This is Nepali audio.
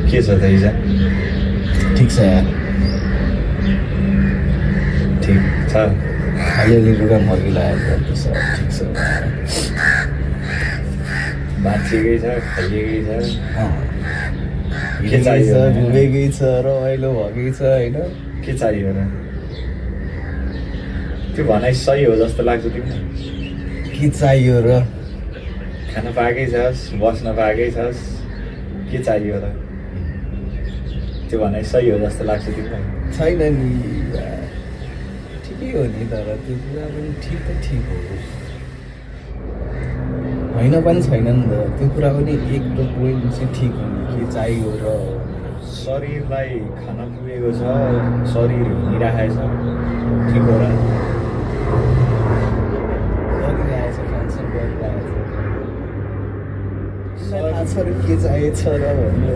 के छ त ठिक छ यार ठिक छ अलिअलि लुगा मर्किलायो ठिक छ बाँचेकै छ खाइएकै छ के चाहियो घुमेकै छ रमाइलो भएकै छ होइन के चाहियो र त्यो भनाइ सही हो जस्तो लाग्छ तिमीलाई के चाहियो र खान पाएकै छस् बस्न पाएकै छस् के चाहियो र त्यो भनाइ सही हो जस्तो लाग्छ तिमीलाई छैन नि ठिकै हो नि तर त्यो कुरा पनि ठिक त ठिक हो होइन पनि छैन नि त त्यो कुरा पनि एक त पोइन्ट चाहिँ ठिक हो नि के चाहियो र शरीरलाई खान पुगेको छ शरीर हिँडिराखेको छ ठिक हो र गरिरहेछ खानसान गरिरहेछ थाहा छ के चाहिएको छ र भन्ने